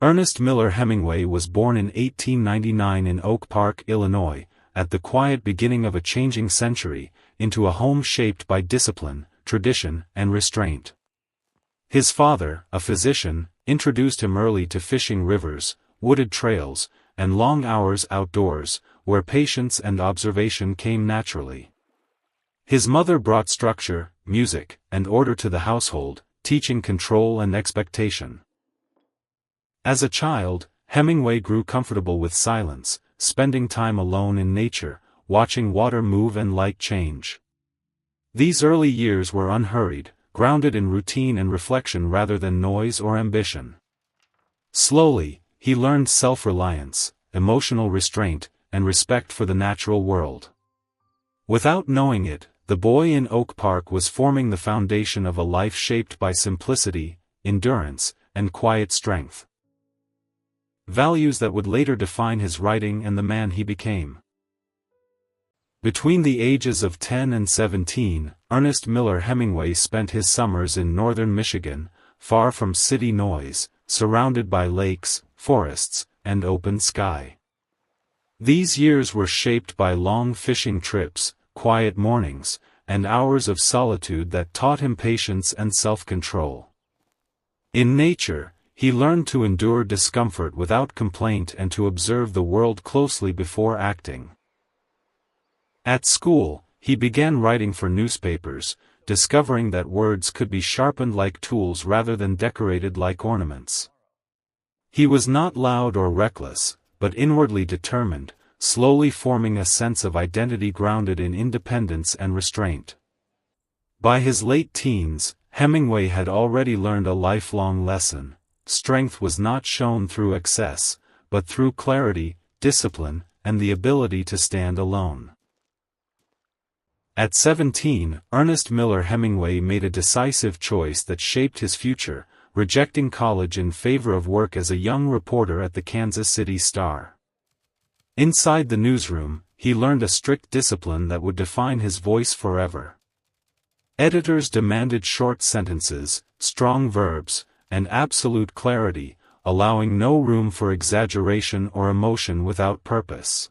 Ernest Miller Hemingway was born in 1899 in Oak Park, Illinois, at the quiet beginning of a changing century, into a home shaped by discipline, tradition, and restraint. His father, a physician, introduced him early to fishing rivers, wooded trails, and long hours outdoors, where patience and observation came naturally. His mother brought structure, music, and order to the household, teaching control and expectation. As a child, Hemingway grew comfortable with silence, spending time alone in nature, watching water move and light change. These early years were unhurried, grounded in routine and reflection rather than noise or ambition. Slowly, he learned self-reliance, emotional restraint, and respect for the natural world. Without knowing it, the boy in Oak Park was forming the foundation of a life shaped by simplicity, endurance, and quiet strength. Values that would later define his writing and the man he became. Between the ages of 10 and 17, Ernest Miller Hemingway spent his summers in northern Michigan, far from city noise, surrounded by lakes, forests, and open sky. These years were shaped by long fishing trips, quiet mornings, and hours of solitude that taught him patience and self-control. In nature, he learned to endure discomfort without complaint and to observe the world closely before acting. At school, he began writing for newspapers, discovering that words could be sharpened like tools rather than decorated like ornaments. He was not loud or reckless, but inwardly determined, slowly forming a sense of identity grounded in independence and restraint. By his late teens, Hemingway had already learned a lifelong lesson: strength was not shown through excess, but through clarity, discipline, and the ability to stand alone. At 17, Ernest Miller Hemingway made a decisive choice that shaped his future, rejecting college in favor of work as a young reporter at the Kansas City Star. Inside the newsroom, he learned a strict discipline that would define his voice forever. Editors demanded short sentences, strong verbs, and absolute clarity, allowing no room for exaggeration or emotion without purpose.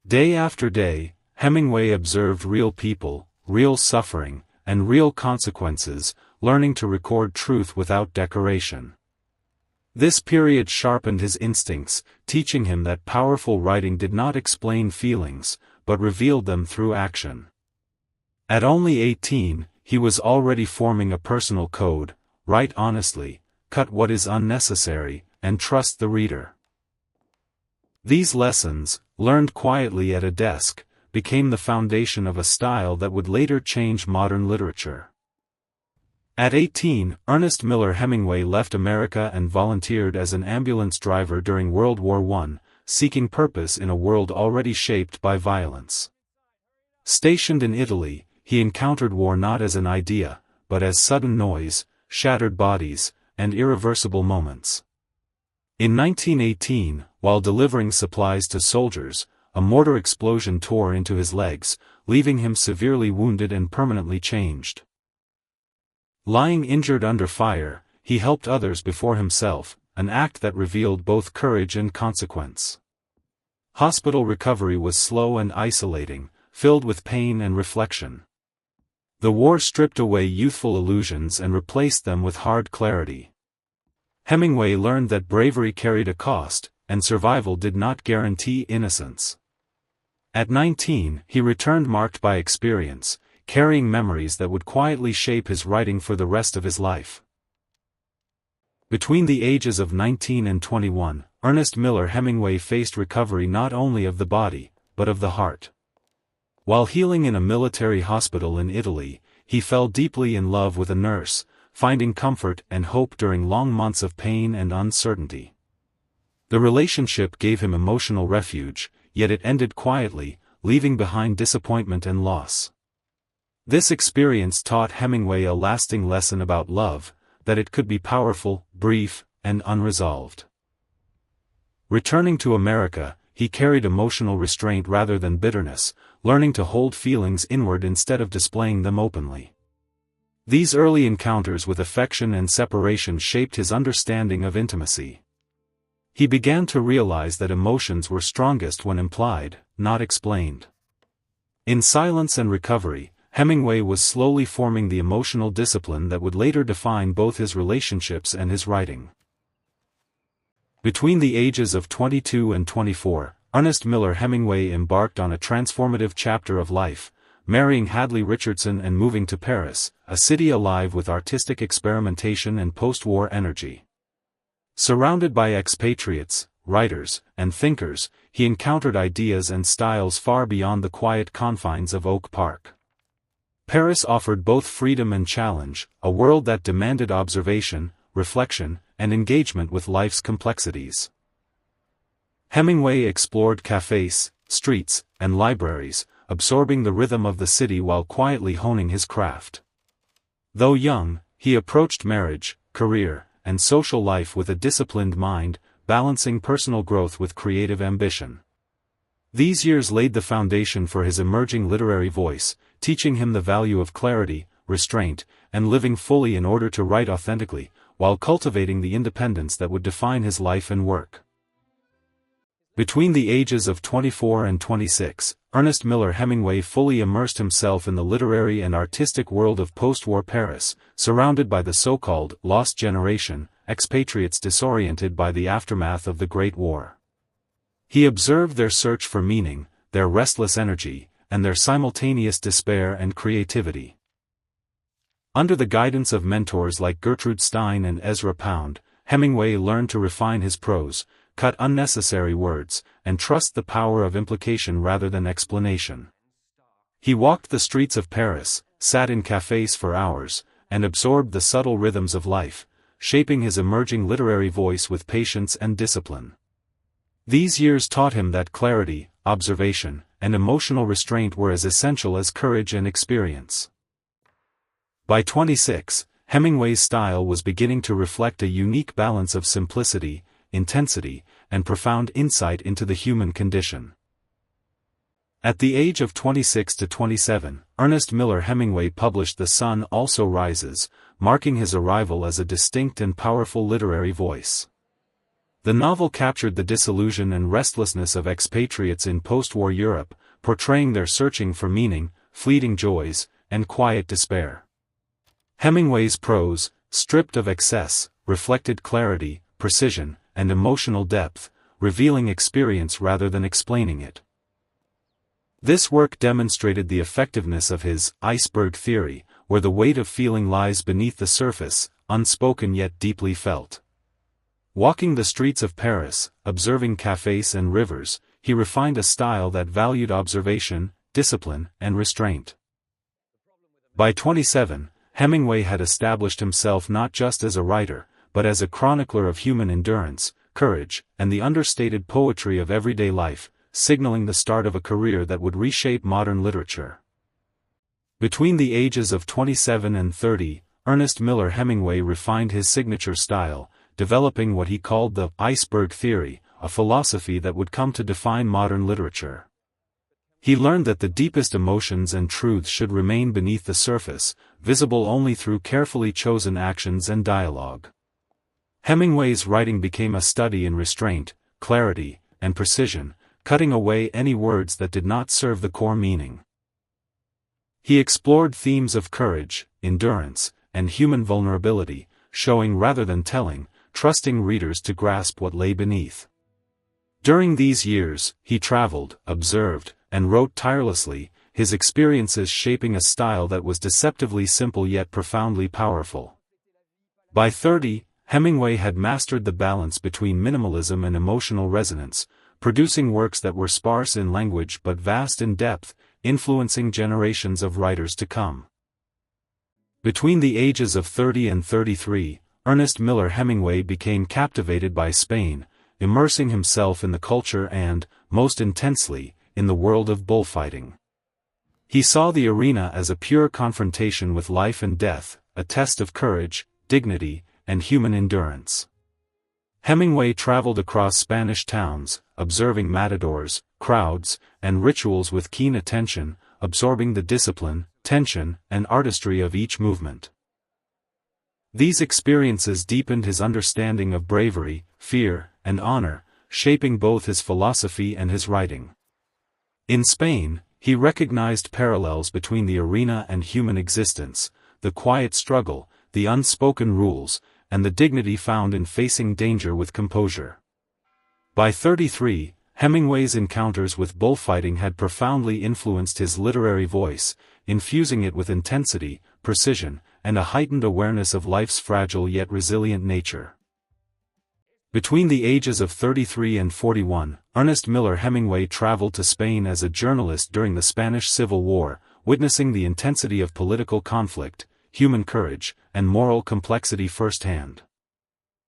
Day after day, Hemingway observed real people, real suffering, and real consequences, learning to record truth without decoration. This period sharpened his instincts, teaching him that powerful writing did not explain feelings, but revealed them through action. At only 18, he was already forming a personal code: write honestly, cut what is unnecessary, and trust the reader. These lessons, learned quietly at a desk, became the foundation of a style that would later change modern literature. At 18, Ernest Miller Hemingway left America and volunteered as an ambulance driver during World War I, seeking purpose in a world already shaped by violence. Stationed in Italy, he encountered war not as an idea, but as sudden noise, shattered bodies, and irreversible moments. In 1918, while delivering supplies to soldiers, a mortar explosion tore into his legs, leaving him severely wounded and permanently changed. Lying injured under fire, he helped others before himself, an act that revealed both courage and consequence. Hospital recovery was slow and isolating, filled with pain and reflection. The war stripped away youthful illusions and replaced them with hard clarity. Hemingway learned that bravery carried a cost, and survival did not guarantee innocence. At 19, he returned marked by experience, carrying memories that would quietly shape his writing for the rest of his life. Between the ages of 19 and 21, Ernest Miller Hemingway faced recovery not only of the body, but of the heart. While healing in a military hospital in Italy, he fell deeply in love with a nurse, finding comfort and hope during long months of pain and uncertainty. The relationship gave him emotional refuge, yet it ended quietly, leaving behind disappointment and loss. This experience taught Hemingway a lasting lesson about love, that it could be powerful, brief, and unresolved. Returning to America, he carried emotional restraint rather than bitterness, learning to hold feelings inward instead of displaying them openly. These early encounters with affection and separation shaped his understanding of intimacy. He began to realize that emotions were strongest when implied, not explained. In Silence and Recovery, Hemingway was slowly forming the emotional discipline that would later define both his relationships and his writing. Between the ages of 22 and 24, Ernest Miller Hemingway embarked on a transformative chapter of life, marrying Hadley Richardson and moving to Paris, a city alive with artistic experimentation and post-war energy. Surrounded by expatriates, writers, and thinkers, he encountered ideas and styles far beyond the quiet confines of Oak Park. Paris offered both freedom and challenge, a world that demanded observation, reflection, and engagement with life's complexities. Hemingway explored cafes, streets, and libraries, absorbing the rhythm of the city while quietly honing his craft. Though young, he approached marriage, career, and social life with a disciplined mind, balancing personal growth with creative ambition. These years laid the foundation for his emerging literary voice, teaching him the value of clarity, restraint, and living fully in order to write authentically, while cultivating the independence that would define his life and work. Between the ages of 24 and 26, Ernest Miller Hemingway fully immersed himself in the literary and artistic world of post-war Paris, surrounded by the so-called lost generation, expatriates disoriented by the aftermath of the Great War. He observed their search for meaning, their restless energy, and their simultaneous despair and creativity. Under the guidance of mentors like Gertrude Stein and Ezra Pound, Hemingway learned to refine his prose, cut unnecessary words, and trust the power of implication rather than explanation. He walked the streets of Paris, sat in cafes for hours, and absorbed the subtle rhythms of life, shaping his emerging literary voice with patience and discipline. These years taught him that clarity, observation, and emotional restraint were as essential as courage and experience. By 26, Hemingway's style was beginning to reflect a unique balance of simplicity, intensity, and profound insight into the human condition. At the age of 26 to 27, Ernest Miller Hemingway published The Sun Also Rises, marking his arrival as a distinct and powerful literary voice. The novel captured the disillusion and restlessness of expatriates in post-war Europe, portraying their searching for meaning, fleeting joys, and quiet despair. Hemingway's prose, stripped of excess, reflected clarity, precision, and emotional depth, revealing experience rather than explaining it. This work demonstrated the effectiveness of his iceberg theory, where the weight of feeling lies beneath the surface, unspoken yet deeply felt. Walking the streets of Paris, observing cafes and rivers, he refined a style that valued observation, discipline, and restraint. By 27, Hemingway had established himself not just as a writer, but as a chronicler of human endurance, courage, and the understated poetry of everyday life, signaling the start of a career that would reshape modern literature. Between the ages of 27 and 30, Ernest Miller Hemingway refined his signature style, developing what he called the iceberg theory, a philosophy that would come to define modern literature. He learned that the deepest emotions and truths should remain beneath the surface, visible only through carefully chosen actions and dialogue. Hemingway's writing became a study in restraint, clarity, and precision, cutting away any words that did not serve the core meaning. He explored themes of courage, endurance, and human vulnerability, showing rather than telling, trusting readers to grasp what lay beneath. During these years, he traveled, observed, and wrote tirelessly, his experiences shaping a style that was deceptively simple yet profoundly powerful. By 30, Hemingway had mastered the balance between minimalism and emotional resonance, producing works that were sparse in language but vast in depth, influencing generations of writers to come. Between the ages of 30 and 33, Ernest Miller Hemingway became captivated by Spain, immersing himself in the culture and, most intensely, in the world of bullfighting. He saw the arena as a pure confrontation with life and death, a test of courage, dignity, and human endurance. Hemingway traveled across Spanish towns, observing matadors, crowds, and rituals with keen attention, absorbing the discipline, tension, and artistry of each movement. These experiences deepened his understanding of bravery, fear, and honor, shaping both his philosophy and his writing. In Spain, he recognized parallels between the arena and human existence, the quiet struggle, the unspoken rules, and the dignity found in facing danger with composure. By 33, Hemingway's encounters with bullfighting had profoundly influenced his literary voice, infusing it with intensity, precision, and a heightened awareness of life's fragile yet resilient nature. Between the ages of 33 and 41, Ernest Miller Hemingway traveled to Spain as a journalist during the Spanish Civil War, witnessing the intensity of political conflict, human courage, and moral complexity firsthand.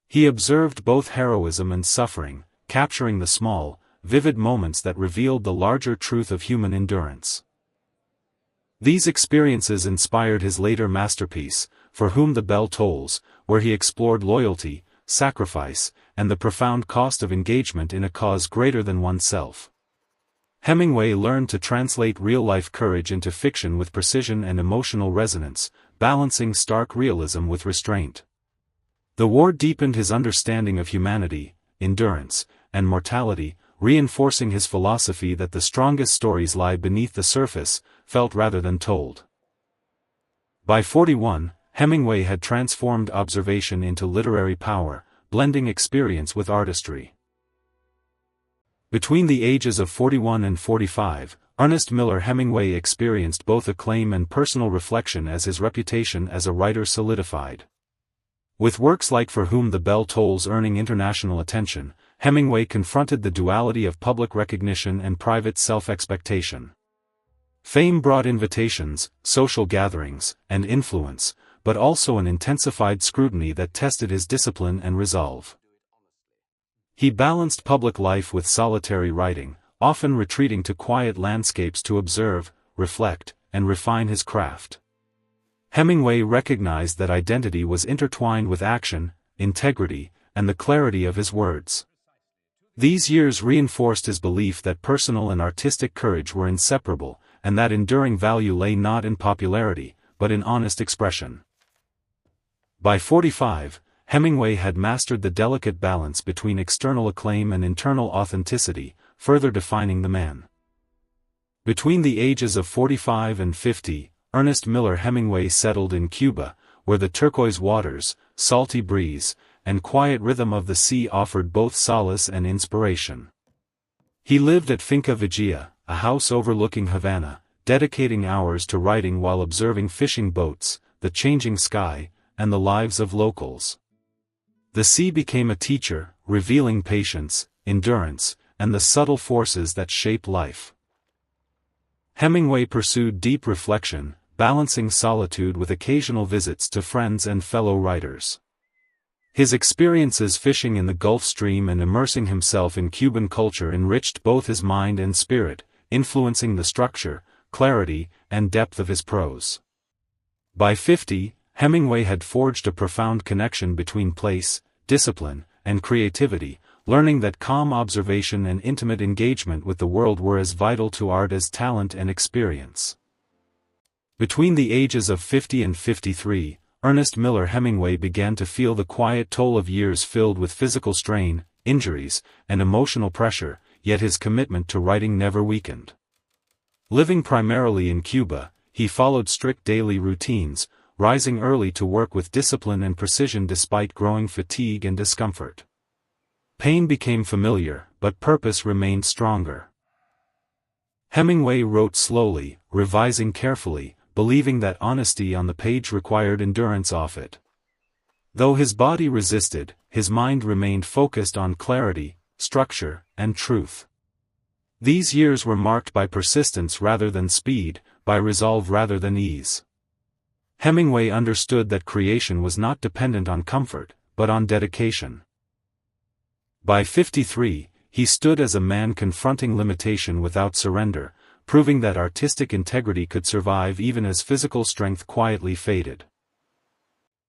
He observed both heroism and suffering, capturing the small, vivid moments that revealed the larger truth of human endurance. These experiences inspired his later masterpiece, For Whom the Bell Tolls, where he explored loyalty, sacrifice, and the profound cost of engagement in a cause greater than oneself. Hemingway learned to translate real-life courage into fiction with precision and emotional resonance, balancing stark realism with restraint. The war deepened his understanding of humanity, endurance, and mortality, reinforcing his philosophy that the strongest stories lie beneath the surface, felt rather than told. By 41, Hemingway had transformed observation into literary power, blending experience with artistry. Between the ages of 41 and 45, Ernest Miller Hemingway experienced both acclaim and personal reflection as his reputation as a writer solidified. With works like For Whom the Bell Tolls earning international attention, Hemingway confronted the duality of public recognition and private self-expectation. Fame brought invitations, social gatherings, and influence, but also an intensified scrutiny that tested his discipline and resolve. He balanced public life with solitary writing, often retreating to quiet landscapes to observe, reflect, and refine his craft. Hemingway recognized that identity was intertwined with action, integrity, and the clarity of his words. These years reinforced his belief that personal and artistic courage were inseparable, and that enduring value lay not in popularity, but in honest expression. By 45, Hemingway had mastered the delicate balance between external acclaim and internal authenticity, further defining the man. Between the ages of 45 and 50, Ernest Miller Hemingway settled in Cuba, where the turquoise waters, salty breeze, and quiet rhythm of the sea offered both solace and inspiration. He lived at Finca Vigia, a house overlooking Havana, dedicating hours to writing while observing fishing boats, the changing sky, and the lives of locals. The sea became a teacher, revealing patience, endurance, and the subtle forces that shape life. Hemingway pursued deep reflection, balancing solitude with occasional visits to friends and fellow writers. His experiences fishing in the Gulf Stream and immersing himself in Cuban culture enriched both his mind and spirit, influencing the structure, clarity, and depth of his prose. By 50, Hemingway had forged a profound connection between place, discipline, and creativity, learning that calm observation and intimate engagement with the world were as vital to art as talent and experience. Between the ages of 50 and 53, Ernest Miller Hemingway began to feel the quiet toll of years filled with physical strain, injuries, and emotional pressure, yet his commitment to writing never weakened. Living primarily in Cuba, he followed strict daily routines, rising early to work with discipline and precision despite growing fatigue and discomfort. Pain became familiar, but purpose remained stronger. Hemingway wrote slowly, revising carefully, believing that honesty on the page required endurance off it. Though his body resisted, his mind remained focused on clarity, structure, and truth. These years were marked by persistence rather than speed, by resolve rather than ease. Hemingway understood that creation was not dependent on comfort, but on dedication. By 53, he stood as a man confronting limitation without surrender, proving that artistic integrity could survive even as physical strength quietly faded.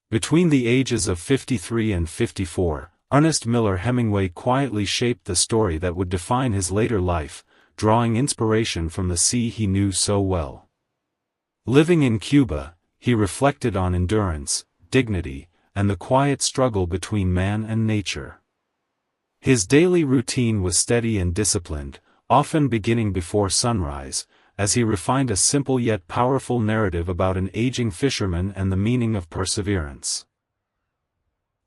Between the ages of 53 and 54, Ernest Miller Hemingway quietly shaped the story that would define his later life, drawing inspiration from the sea he knew so well. Living in Cuba, he reflected on endurance, dignity, and the quiet struggle between man and nature. His daily routine was steady and disciplined, often beginning before sunrise, as he refined a simple yet powerful narrative about an aging fisherman and the meaning of perseverance.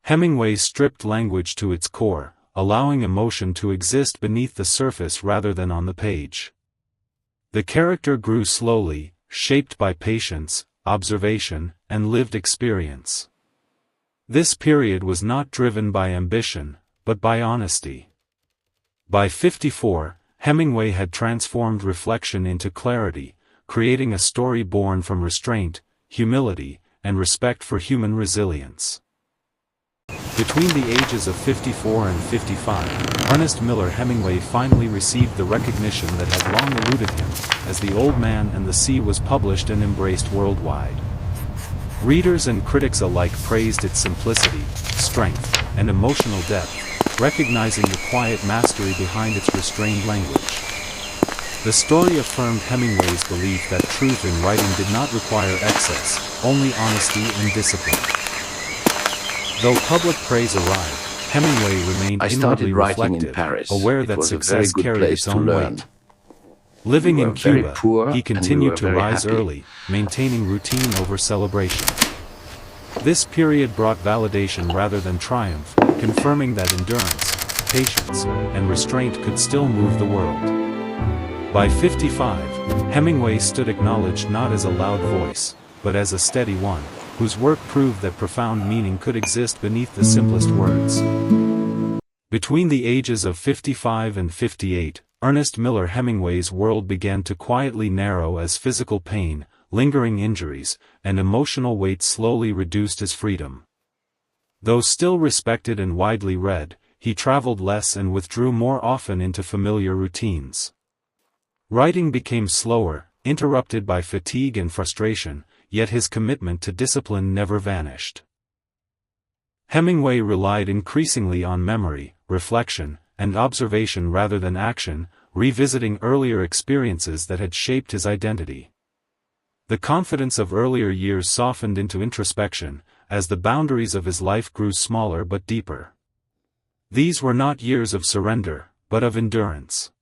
Hemingway stripped language to its core, allowing emotion to exist beneath the surface rather than on the page. The character grew slowly, shaped by patience, observation, and lived experience. This period was not driven by ambition, but by honesty. By 54, Hemingway had transformed reflection into clarity, creating a story born from restraint, humility, and respect for human resilience. Between the ages of 54 and 55, Ernest Miller Hemingway finally received the recognition that had long eluded him, as The Old Man and the Sea was published and embraced worldwide. Readers and critics alike praised its simplicity, strength, and emotional depth, recognizing the quiet mastery behind its restrained language. The story affirmed Hemingway's belief that truth in writing did not require excess, only honesty and discipline. Though public praise arrived, Hemingway remained inwardly reflective, aware that success carried its own weight. Living in Cuba, he continued to rise early, maintaining routine over celebration. This period brought validation rather than triumph, confirming that endurance, patience, and restraint could still move the world. By 55, Hemingway stood acknowledged not as a loud voice, but as a steady one, whose work proved that profound meaning could exist beneath the simplest words. Between the ages of 55 and 58, Ernest Miller Hemingway's world began to quietly narrow as physical pain, lingering injuries, and emotional weight slowly reduced his freedom. Though still respected and widely read, he traveled less and withdrew more often into familiar routines. Writing became slower, interrupted by fatigue and frustration, yet his commitment to discipline never vanished. Hemingway relied increasingly on memory, reflection, and observation rather than action, revisiting earlier experiences that had shaped his identity. The confidence of earlier years softened into introspection, as the boundaries of his life grew smaller but deeper. These were not years of surrender, but of endurance.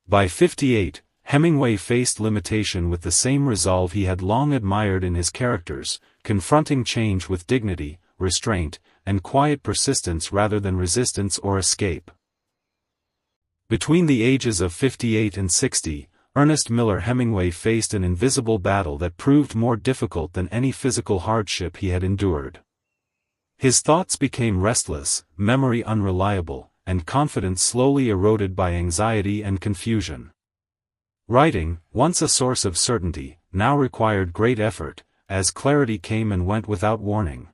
By 58, Hemingway faced limitation with the same resolve he had long admired in his characters, confronting change with dignity, restraint, and quiet persistence rather than resistance or escape. Between the ages of 58 and 60, Ernest Miller Hemingway faced an invisible battle that proved more difficult than any physical hardship he had endured. His thoughts became restless, memory unreliable, and confidence slowly eroded by anxiety and confusion. Writing, once a source of certainty, now required great effort, as clarity came and went without warning.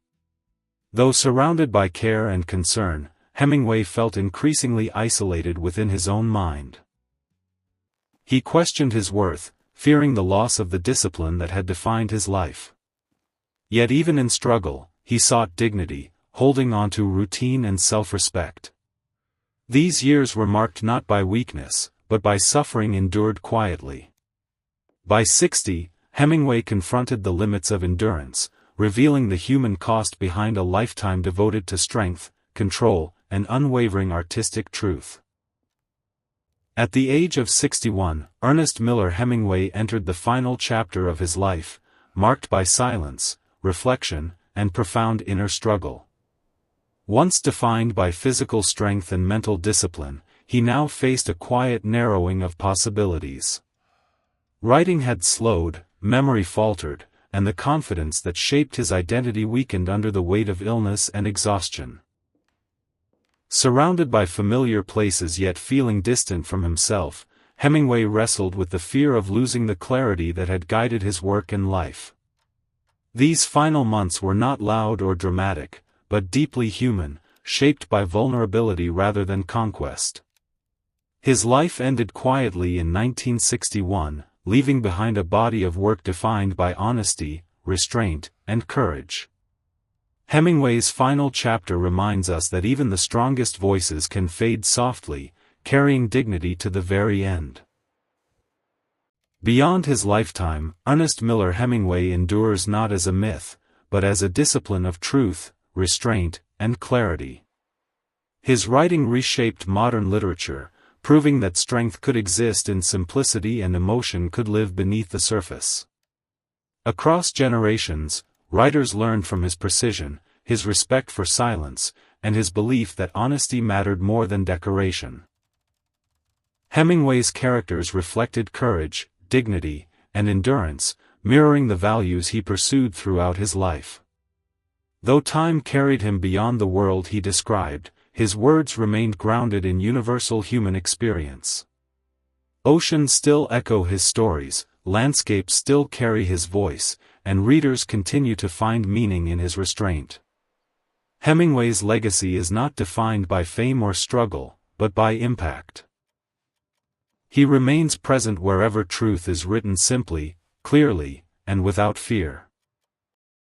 Though surrounded by care and concern, Hemingway felt increasingly isolated within his own mind. He questioned his worth, fearing the loss of the discipline that had defined his life. Yet even in struggle, he sought dignity, holding on to routine and self-respect. These years were marked not by weakness, but by suffering endured quietly. By 60, Hemingway confronted the limits of endurance, revealing the human cost behind a lifetime devoted to strength, control, and unwavering artistic truth. At the age of 61, Ernest Miller Hemingway entered the final chapter of his life, marked by silence, reflection, and profound inner struggle. Once defined by physical strength and mental discipline, he now faced a quiet narrowing of possibilities. Writing had slowed, memory faltered, and the confidence that shaped his identity weakened under the weight of illness and exhaustion. Surrounded by familiar places yet feeling distant from himself, Hemingway wrestled with the fear of losing the clarity that had guided his work and life. These final months were not loud or dramatic, but deeply human, shaped by vulnerability rather than conquest. His life ended quietly in 1961, leaving behind a body of work defined by honesty, restraint, and courage. Hemingway's final chapter reminds us that even the strongest voices can fade softly, carrying dignity to the very end. Beyond his lifetime, Ernest Miller Hemingway endures not as a myth, but as a discipline of truth, restraint, and clarity. His writing reshaped modern literature, proving that strength could exist in simplicity and emotion could live beneath the surface. Across generations, writers learned from his precision, his respect for silence, and his belief that honesty mattered more than decoration. Hemingway's characters reflected courage, dignity, and endurance, mirroring the values he pursued throughout his life. Though time carried him beyond the world he described, his words remained grounded in universal human experience. Oceans still echo his stories, landscapes still carry his voice, and readers continue to find meaning in his restraint. Hemingway's legacy is not defined by fame or struggle, but by impact. He remains present wherever truth is written simply, clearly, and without fear.